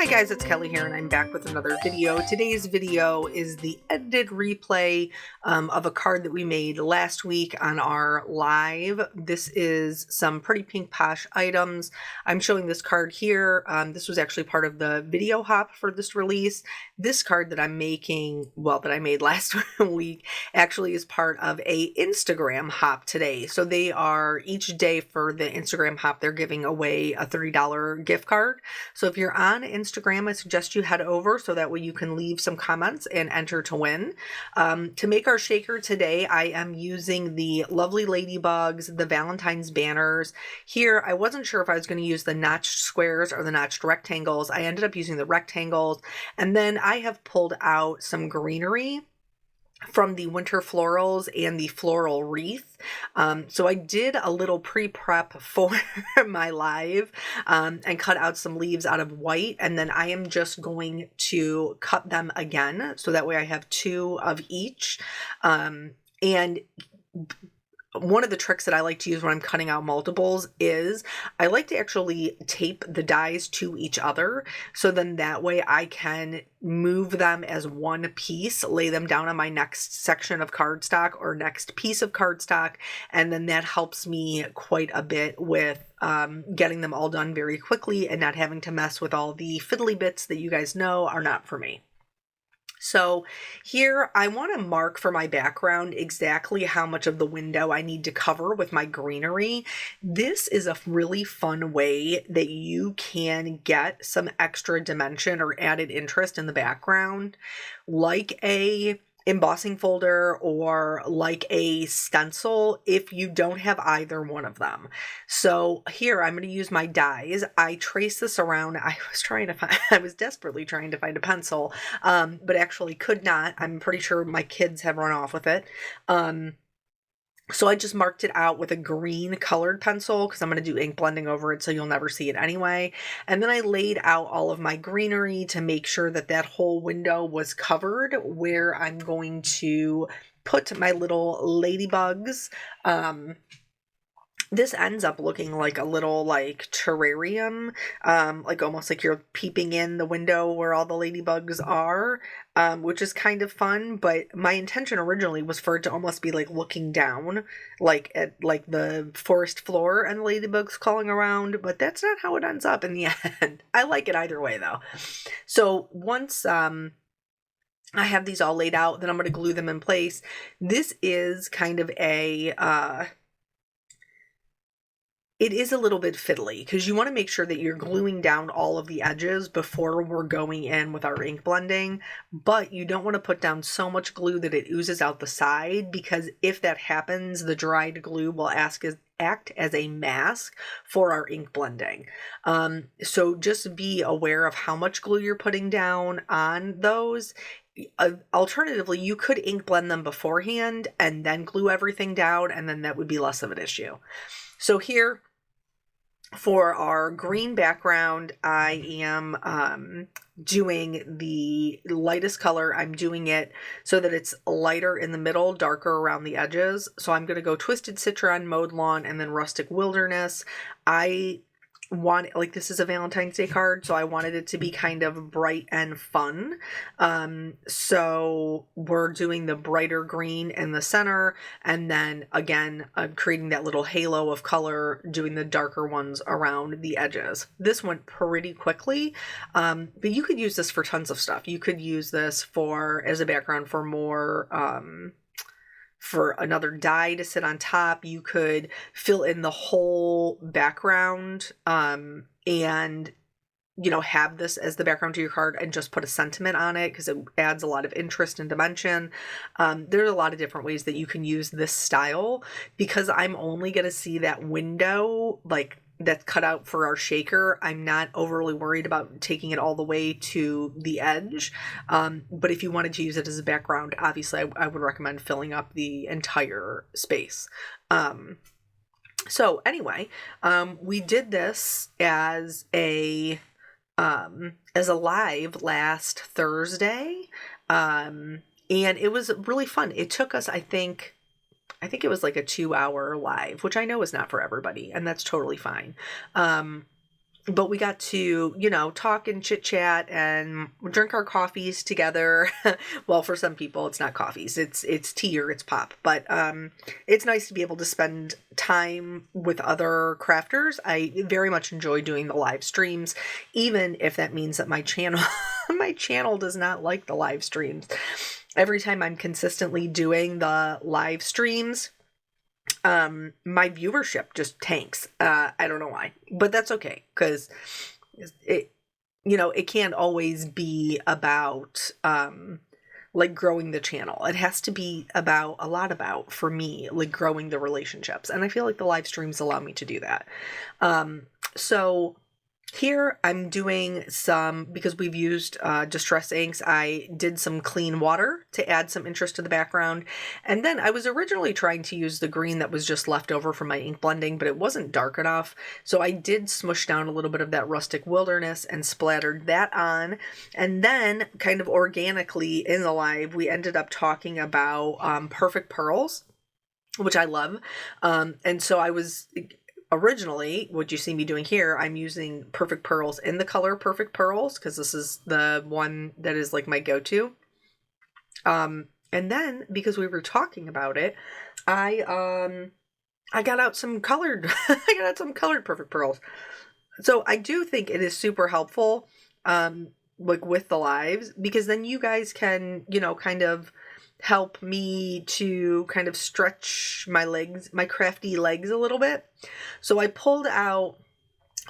Hi guys, it's Kelly here and I'm back with another video. Today's video is the edited replay of a card that we made last week on our live. This is some pretty pink posh items. I'm showing this card here. This was actually part of the video hop for this release. This card that I'm making, well, that I made last week, actually is part of a Instagram hop today. So they are, each day for the Instagram hop, they're giving away a $30 gift card. So if you're on Instagram, I suggest you head over so that way you can leave some comments and enter to win. To make our shaker today, I am using the lovely ladybugs, the Valentine's banners. Here, I wasn't sure if I was going to use the notched squares or the notched rectangles. I ended up using the rectangles, and then I have pulled out some greenery from the winter florals and the floral wreath. So I did a little pre-prep for my live and cut out some leaves out of white, and then I am just going to cut them again so that way I have two of each. And one of the tricks that I like to use when I'm cutting out multiples is I like to actually tape the dies to each other. So then that way I can move them as one piece, lay them down on my next section of cardstock or next piece of cardstock. And then that helps me quite a bit with getting them all done very quickly and not having to mess with all the fiddly bits that you guys know are not for me. So here I want to mark for my background exactly how much of the window I need to cover with my greenery. This is a really fun way that you can get some extra dimension or added interest in the background, like a embossing folder or like a stencil if you don't have either one of them. So here I'm going to use my dies. I trace this around. I was desperately trying to find a pencil, but actually could not. I'm pretty sure my kids have run off with it. So I just marked it out with a green colored pencil because I'm going to do ink blending over it so you'll never see it anyway. And then I laid out all of my greenery to make sure that that whole window was covered where I'm going to put my little ladybugs. This ends up looking like a little like terrarium, like almost like you're peeping in the window where all the ladybugs are, which is kind of fun. But my intention originally was for it to almost be like looking down, like at like the forest floor and the ladybugs crawling around. But that's not how it ends up in the end. I like it either way though. So once I have these all laid out, then I'm going to glue them in place. This is kind of it is a little bit fiddly because you want to make sure that you're gluing down all of the edges before we're going in with our ink blending, but you don't want to put down so much glue that it oozes out the side, because if that happens, the dried glue will act as a mask for our ink blending. So just be aware of how much glue you're putting down on those. Alternatively, you could ink blend them beforehand and then glue everything down, and then that would be less of an issue. So here, for our green background, I am doing the lightest color. I'm doing it so that it's lighter in the middle, darker around the edges. So I'm going to go Twisted Citron, Mowed Lawn, and then Rustic Wilderness. I want, like, this is a Valentine's Day card, so I wanted it to be kind of bright and fun. So we're doing the brighter green in the center, and then again, I'm creating that little halo of color, doing the darker ones around the edges. This went pretty quickly, but you could use this for tons of stuff. You could use this for as a background for more for another die to sit on top. You could fill in the whole background and, you know, have this as the background to your card and just put a sentiment on it because it adds a lot of interest and dimension. There's a lot of different ways that you can use this style. Because I'm only going to see that window like that's cut out for our shaker, I'm not overly worried about taking it all the way to the edge. But if you wanted to use it as a background, obviously I would recommend filling up the entire space. So anyway, we did this as a live last Thursday. And it was really fun. It took us, I think it was like a 2-hour live, which I know is not for everybody, and that's totally fine. but we got to, talk and chit chat and drink our coffees together. Well, for some people, it's not coffees, it's tea or it's pop. But it's nice to be able to spend time with other crafters. I very much enjoy doing the live streams, even if that means that my channel, my channel does not like the live streams. Every time I'm consistently doing the live streams, my viewership just tanks. I don't know why, but that's okay, because it it can't always be about like growing the channel. It has to be about for me, like growing the relationships, and I feel like the live streams allow me to do that. So here I'm doing some, because we've used distress inks, I did some clean water to add some interest to the background. And then I was originally trying to use the green that was just left over from my ink blending, but it wasn't dark enough. So I did smush down a little bit of that rustic wilderness and splattered that on. And then kind of organically in the live, we ended up talking about perfect pearls, which I love. And so I was... Originally, what you see me doing here, I'm using Perfect Pearls in the color Perfect Pearls, because this is the one that is like my go-to. And then, because we were talking about it, I got out some colored I got out some colored Perfect Pearls. So I do think it is super helpful, like with the lives, because then you guys can, kind of help me to kind of stretch my legs, my crafty legs a little bit. So I pulled out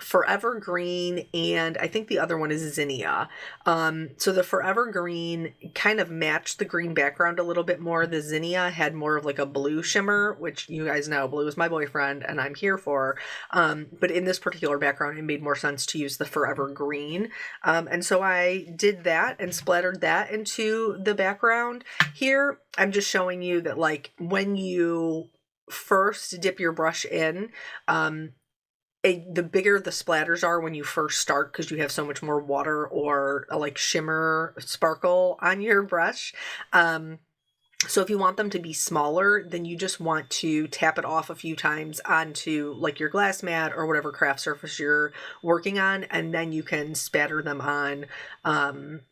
Forever Green, and I think the other one is Zinnia. So the Forever Green kind of matched the green background a little bit more. The Zinnia had more of like a blue shimmer, which you guys know, blue is my boyfriend and I'm here for. But in this particular background, it made more sense to use the Forever Green. And so I did that and splattered that into the background. Here, I'm just showing you that, like, when you first dip your brush in, the bigger the splatters are when you first start, because you have so much more water or like shimmer sparkle on your brush. So if you want them to be smaller, then you just want to tap it off a few times onto like your glass mat or whatever craft surface you're working on, and then you can spatter them on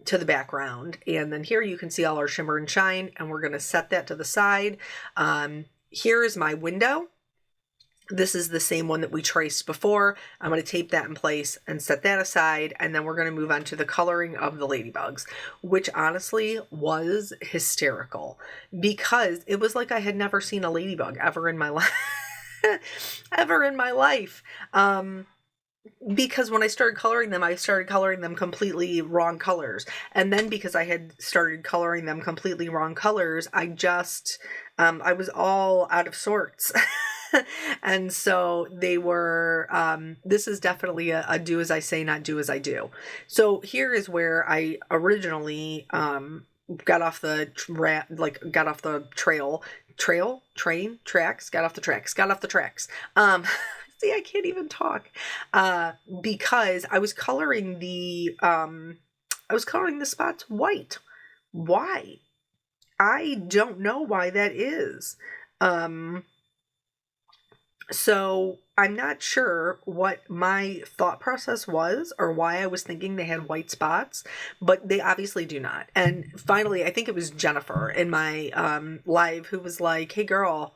to the background. And then here you can see all our shimmer and shine, and we're going to set that to the side. Here is my window. This is the same one that we traced before. I'm going to tape that in place and set that aside, and then we're going to move on to the coloring of the ladybugs, which honestly was hysterical, because it was like I had never seen a ladybug ever in my life. Ever in my life. Because when I started coloring them completely wrong colors. And then because I had started coloring them completely wrong colors, I was all out of sorts. And so they were, this is definitely a do as I say, not do as I do. So here is where I originally got off the tracks. See, I can't even talk, because I was coloring the spots white. Why? I don't know why that is. So I'm not sure what my thought process was or why I was thinking they had white spots, but they obviously do not. And finally, I think it was Jennifer in my live who was like, "Hey girl,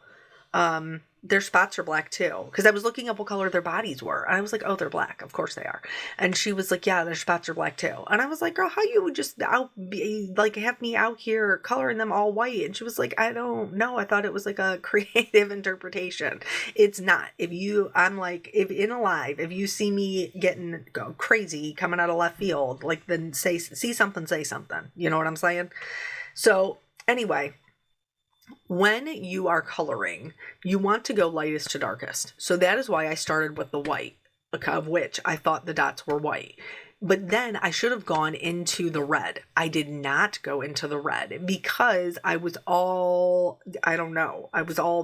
their spots are black too." Because I was looking up what color their bodies were. And I was like, "Oh, they're black. Of course they are." And she was like, "Yeah, their spots are black too." And I was like, "Girl, how you would just have me out here coloring them all white?" And she was like, "I don't know. I thought it was like a creative interpretation." It's not. If in a live, if you see me getting crazy coming out of left field, like, then see something, say something. You know what I'm saying? So anyway, when you are coloring, you want to go lightest to darkest. So that is why I started with the white, of which I thought the dots were white. But then I should have gone into the red. I did not go into the red because I was all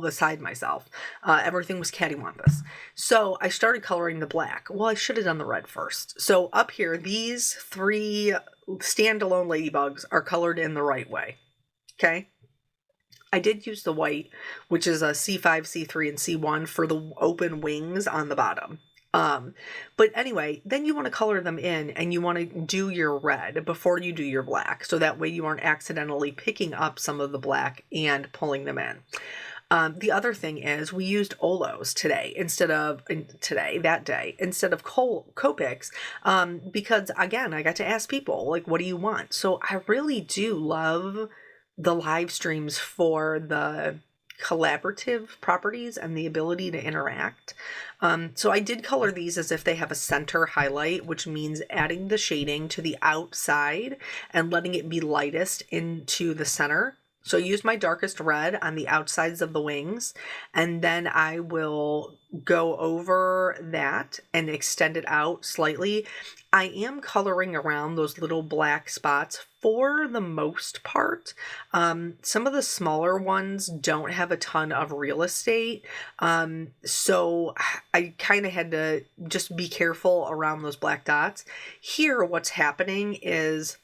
beside myself. Everything was cattywampus. So I started coloring the black. Well, I should have done the red first. So up here, these 3 standalone ladybugs are colored in the right way. Okay? I did use the white, which is a C5, C3, and C1 for the open wings on the bottom. But anyway, then you want to color them in and you want to do your red before you do your black. So that way you aren't accidentally picking up some of the black and pulling them in. The other thing is we used Olos that day, instead of Copics, because again, I got to ask people, like, what do you want? So I really do love the live streams for the collaborative properties and the ability to interact. So I did color these as if they have a center highlight, which means adding the shading to the outside and letting it be lightest into the center. So I used my darkest red on the outsides of the wings, and then I will go over that and extend it out slightly. I am coloring around those little black spots for the most part. Some of the smaller ones don't have a ton of real estate. So I kind of had to just be careful around those black dots. Here, what's happening is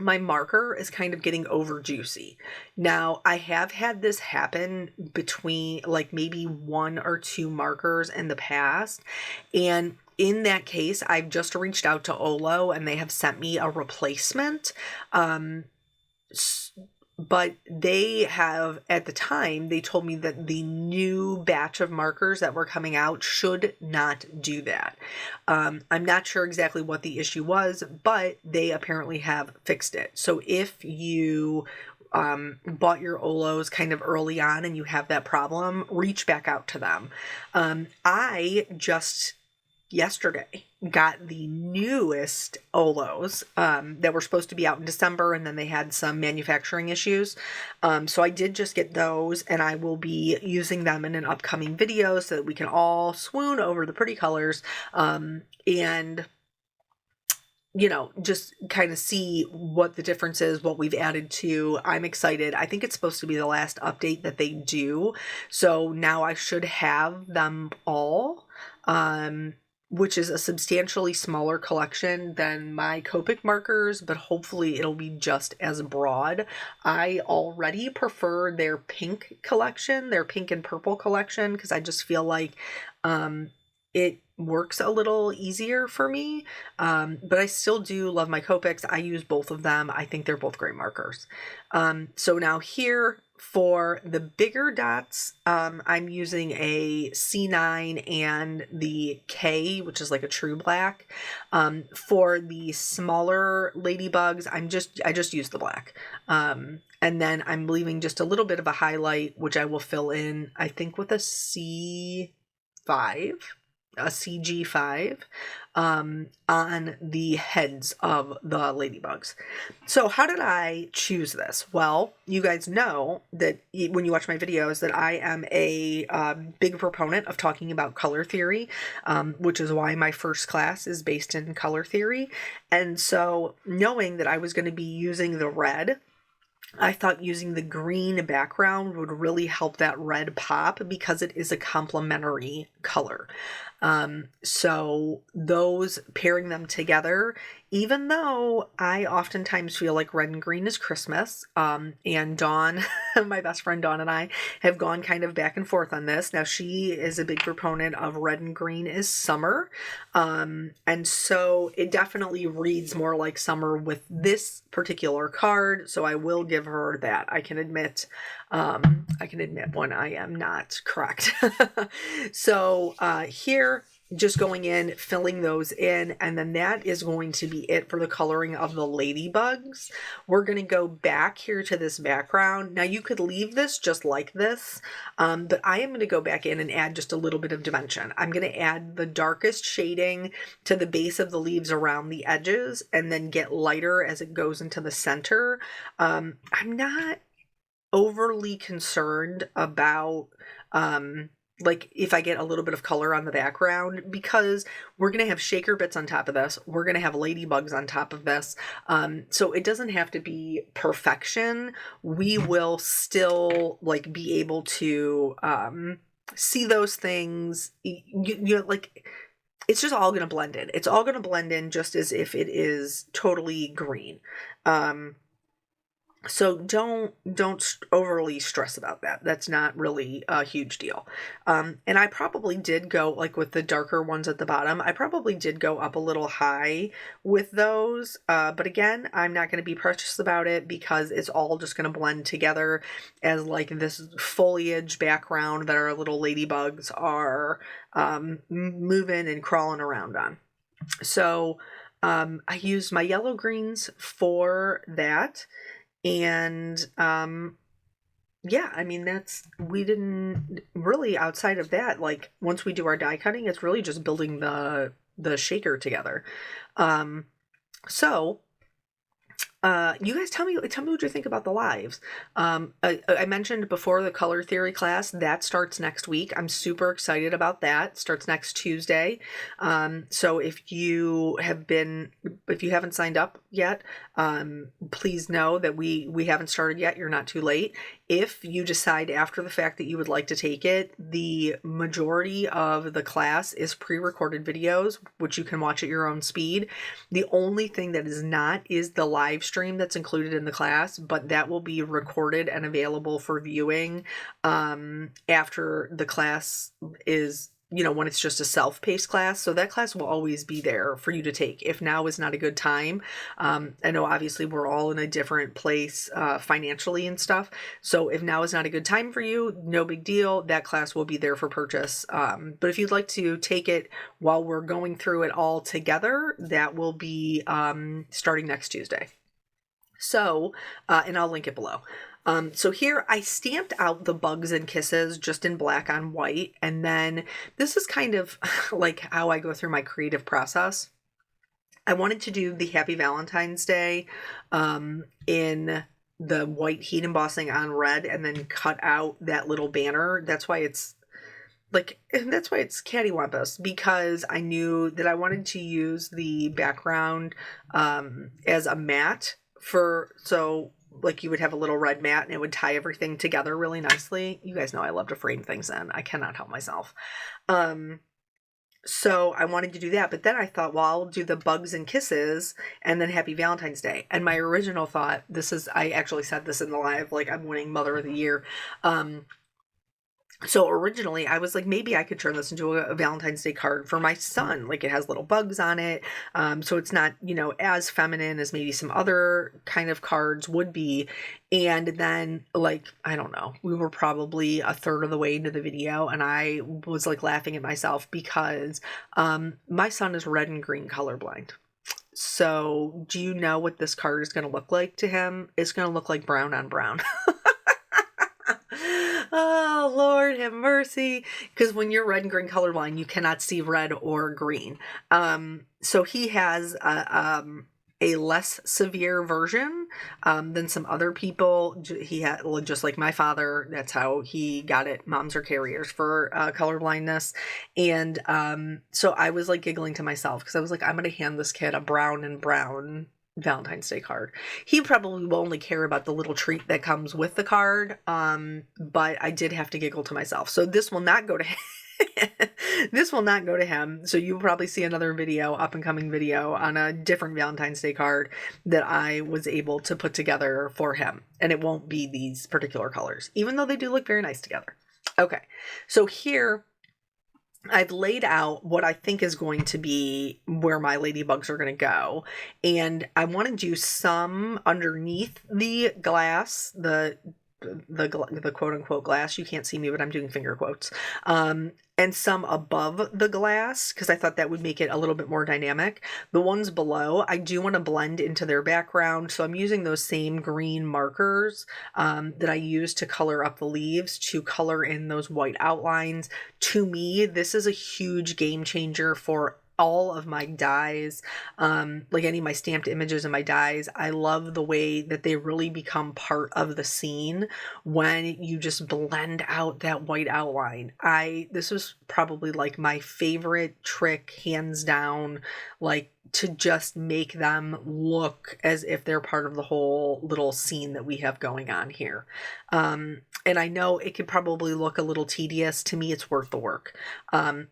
my marker is kind of getting over juicy. Now, I have had this happen between like maybe 1 or 2 markers in the past. And in that case, I've just reached out to Olo and they have sent me a replacement. But they have, at the time, they told me that the new batch of markers that were coming out should not do that. I'm not sure exactly what the issue was, but they apparently have fixed it. So if you bought your Olos kind of early on and you have that problem, reach back out to them. I just yesterday got the newest Olos that were supposed to be out in December, and then they had some manufacturing issues. So I did just get those, and I will be using them in an upcoming video so that we can all swoon over the pretty colors and just kind of see what the difference is, what we've added to. I'm excited. I think it's supposed to be the last update that they do. So now I should have them all. Which is a substantially smaller collection than my Copic markers, but hopefully it'll be just as broad. I already prefer their pink collection, their pink and purple collection, because I just feel like it works a little easier for me. But I still do love my Copics. I use both of them. I think they're both great markers. So now here, for the bigger dots, I'm using a C9 and the K, which is like a true black. For the smaller ladybugs, I just use the black. And then I'm leaving just a little bit of a highlight, which I will fill in, I think with a CG5, on the heads of the ladybugs. So how did I choose this? Well, you guys know that when you watch my videos that I am a big proponent of talking about color theory, which is why my first class is based in color theory. And so knowing that I was going to be using the red, I thought using the green background would really help that red pop because it is a complementary color. So those, pairing them together, even though I oftentimes feel like red and green is Christmas, and Dawn, my best friend Dawn, and I have gone kind of back and forth on this. Now, she is a big proponent of red and green is summer. And so it definitely reads more like summer with this particular card. So I will give her that. I can admit when I am not correct. So here, just going in, filling those in, and then that is going to be it for the coloring of the ladybugs. We're going to go back here to this background. Now you could leave this just like this, but I am going to go back in and add just a little bit of dimension. I'm going to add the darkest shading to the base of the leaves around the edges and then get lighter as it goes into the center. I'm not overly concerned about like if I get a little bit of color on the background, because we're going to have shaker bits on top of this. We're going to have ladybugs on top of this. So it doesn't have to be perfection. We will still like be able to see those things, like it's just all going to blend in. It's all going to blend in just as if it is totally green. So don't overly stress about that. That's not really a huge deal. And I probably did go, like with the darker ones at the bottom, I probably did go up a little high with those. But again, I'm not going to be precious about it because it's all just going to blend together as like this foliage background that our little ladybugs are moving and crawling around on. So I used my yellow greens for that. And yeah, I mean, we didn't really, outside of that, like once we do our die cutting, it's really just building the shaker together. So you guys tell me what you think about the lives. I mentioned before the color theory class that starts next week. I'm super excited about that. It starts next Tuesday. So if you haven't signed up yet, please know that we haven't started yet. You're not too late. If you decide after the fact that you would like to take it, the majority of the class is pre-recorded videos, which you can watch at your own speed. The only thing that is not is the live stream that's included in the class, but that will be recorded and available for viewing after the class is, when it's just a self-paced class. So that class will always be there for you to take if now is not a good time. I know obviously we're all in a different place financially and stuff. So if now is not a good time for you, no big deal. That class will be there for purchase. But if you'd like to take it while we're going through it all together, that will be starting next Tuesday. So, and I'll link it below. So here I stamped out the bugs and kisses just in black on white. And then this is kind of like how I go through my creative process. I wanted to do the Happy Valentine's Day in the white heat embossing on red and then cut out that little banner. That's why it's cattywampus, because I knew that I wanted to use the background as a mat so like you would have a little red mat and it would tie everything together really nicely. You guys know I love to frame things in. I cannot help myself. So I wanted to do that, but then I thought, well, I'll do the bugs and kisses and then Happy Valentine's Day. And my original thought, I actually said this in the live, like I'm winning Mother of the Year. So originally I was like, maybe I could turn this into a Valentine's Day card for my son. Like it has little bugs on it. So it's not, as feminine as maybe some other kind of cards would be. And then like, I don't know, we were probably a third of the way into the video and I was like laughing at myself because my son is red and green colorblind. So do you know what this card is going to look like to him? It's going to look like brown on brown. Oh, Lord have mercy. Because when you're red and green colorblind, you cannot see red or green. So he has a less severe version than some other people. He had, just like my father, that's how he got it. Moms are carriers for colorblindness. And so I was like giggling to myself because I was like, I'm going to hand this kid a brown and brown Valentine's Day card. He probably will only care about the little treat that comes with the card, but I did have to giggle to myself. So this will not go to him. This will not go to him. So you'll probably see another video, up and coming video, on a different Valentine's Day card that I was able to put together for him. And it won't be these particular colors, even though they do look very nice together. Okay, so here I've laid out what I think is going to be where my ladybugs are going to go. And I want to do some underneath the glass, the quote unquote glass. You can't see me, but I'm doing finger quotes. And some above the glass, because I thought that would make it a little bit more dynamic. The ones below, I do want to blend into their background. So I'm using those same green markers that I used to color up the leaves to color in those white outlines. To me, this is a huge game changer for all of my dies, like any of my stamped images and my dies. I love the way that they really become part of the scene when you just blend out that white outline. This was probably like my favorite trick, hands down, like to just make them look as if they're part of the whole little scene that we have going on here. And I know it could probably look a little tedious. To me, it's worth the work.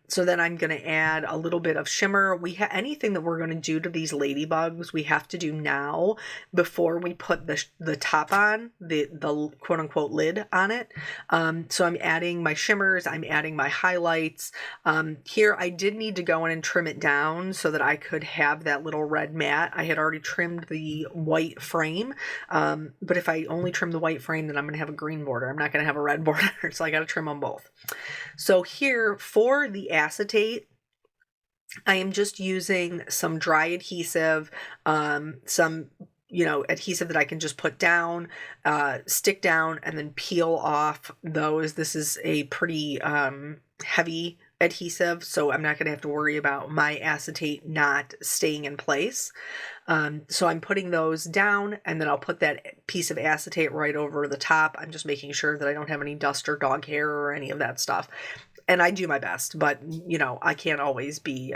So then I'm going to add a little bit of shimmer. Anything that we're going to do to these ladybugs, we have to do now before we put the top on, the quote unquote lid on it. So I'm adding my shimmers, I'm adding my highlights. Here I did need to go in and trim it down so that I could have that little red mat. I had already trimmed the white frame, but if I only trim the white frame, then I'm going to have a green border. I'm not going to have a red border, so I got to trim them both. So here for the acetate, I am just using some dry adhesive, some adhesive that I can just put down, stick down, and then peel off those. This is a pretty heavy adhesive, so I'm not going to have to worry about my acetate not staying in place. So I'm putting those down, and then I'll put that piece of acetate right over the top. I'm just making sure that I don't have any dust or dog hair or any of that stuff. And I do my best, but I can't always be,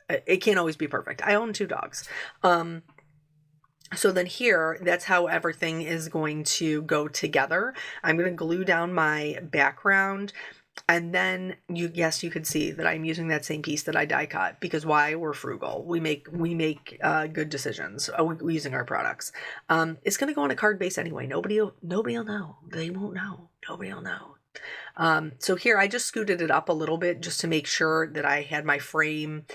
it can't always be perfect. I own 2 dogs. So then here, that's how everything is going to go together. I'm going to glue down my background. And then you could see that I'm using that same piece that I die cut, because why? We're frugal. We make good decisions using our products. It's going to go on a card base anyway. Nobody'll know. They won't know. Nobody will know. So here I just scooted it up a little bit just to make sure that I had my frame,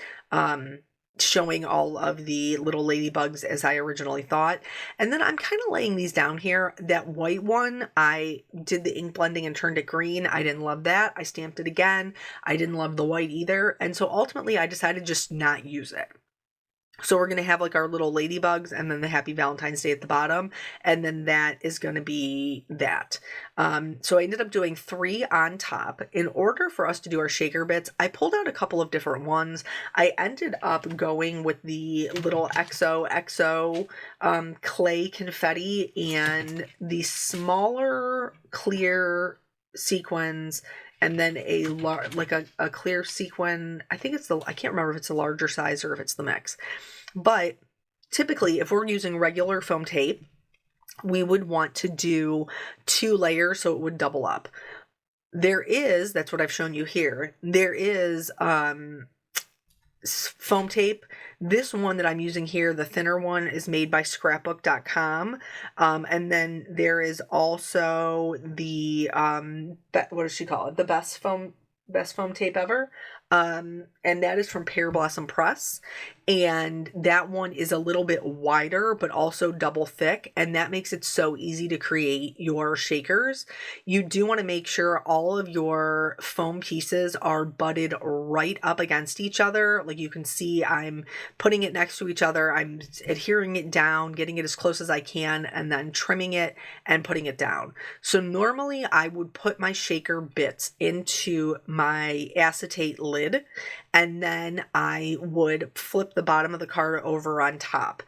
showing all of the little ladybugs as I originally thought. And then I'm kind of laying these down here. That white one, I did the ink blending and turned it green. I didn't love that. I stamped it again. I didn't love the white either. And so ultimately I decided just not use it. So we're going to have like our little ladybugs and then the Happy Valentine's Day at the bottom. And then that is going to be that. So I ended up doing 3 on top. In order for us to do our shaker bits, I pulled out a couple of different ones. I ended up going with the little XOXO clay confetti and the smaller clear sequins, and then a clear sequin. I think I can't remember if it's a larger size or if it's the mix. But typically, if we're using regular foam tape, we would want to do 2 layers so it would double up. That's what I've shown you here. There is foam tape. This one that I'm using here, the thinner one, is made by scrapbook.com. And then there is also the, what does she call it? The best foam tape ever. And that is from Pear Blossom Press. And that one is a little bit wider, but also double thick. And that makes it so easy to create your shakers. You do want to make sure all of your foam pieces are butted right up against each other. Like you can see, I'm putting it next to each other. I'm adhering it down, getting it as close as I can, and then trimming it and putting it down. So normally I would put my shaker bits into my acetate lid, and then I would flip the bottom of the card over on top.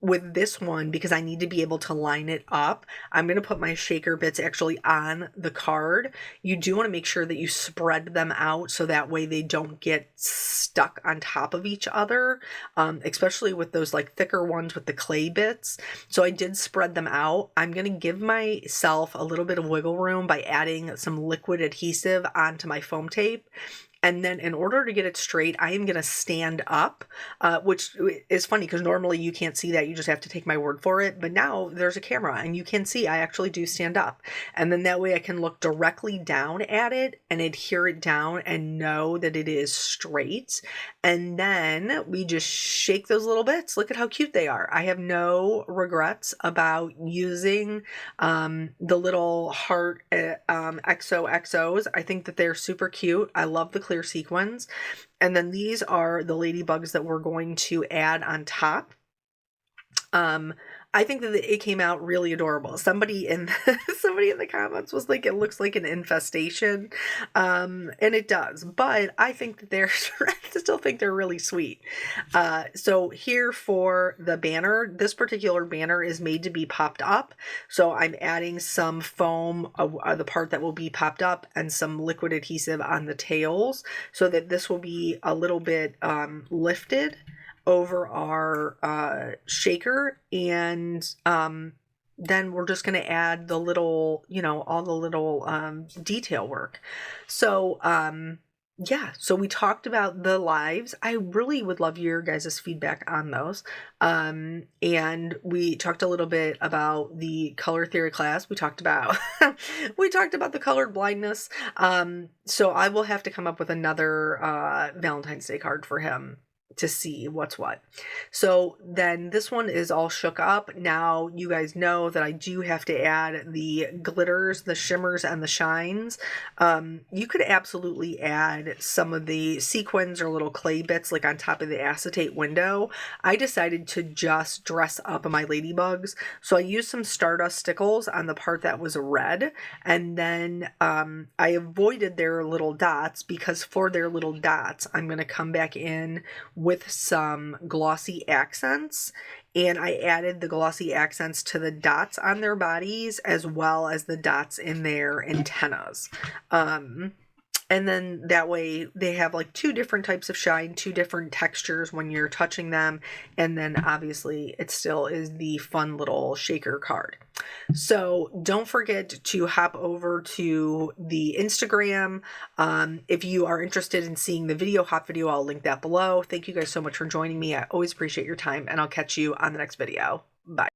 With this one, because I need to be able to line it up, I'm going to put my shaker bits actually on the card. You do want to make sure that you spread them out so that way they don't get stuck on top of each other, especially with those like thicker ones with the clay bits. So I did spread them out. I'm going to give myself a little bit of wiggle room by adding some liquid adhesive onto my foam tape. And then in order to get it straight, I am going to stand up, which is funny because normally you can't see that. You just have to take my word for it. But now there's a camera and you can see I actually do stand up. And then that way I can look directly down at it and adhere it down and know that it is straight. And then we just shake those little bits. Look at how cute they are. I have no regrets about using the little heart XOXOs. I think that they're super cute. I love the clear sequins. And then these are the ladybugs that we're going to add on top. I think that it came out really adorable. Somebody in somebody in the comments was like, it looks like an infestation, and it does. But I think that they're I still think they're really sweet. So here for the banner, this particular banner is made to be popped up. So I'm adding some foam, the part that will be popped up, and some liquid adhesive on the tails, so that this will be a little bit lifted over our shaker, and then we're just going to add the little, all the little detail work. So yeah, so we talked about the lives. I really would love your guys' feedback on those. And we talked a little bit about the color theory class. We talked about we talked about the colored blindness. So I will have to come up with another Valentine's Day card for him to see what's what. So then this one is all shook up. Now you guys know that I do have to add the glitters, the shimmers, and the shines. You could absolutely add some of the sequins or little clay bits like on top of the acetate window. I decided to just dress up my ladybugs. So I used some Stardust stickles on the part that was red, and then I avoided their little dots, because for their little dots I'm going to come back in with some glossy accents, and I added the glossy accents to the dots on their bodies as well as the dots in their antennas. And then that way they have like two different types of shine, two different textures when you're touching them. And then obviously it still is the fun little shaker card. So don't forget to hop over to the Instagram. If you are interested in seeing the video, hot video, I'll link that below. Thank you guys so much for joining me. I always appreciate your time, and I'll catch you on the next video. Bye.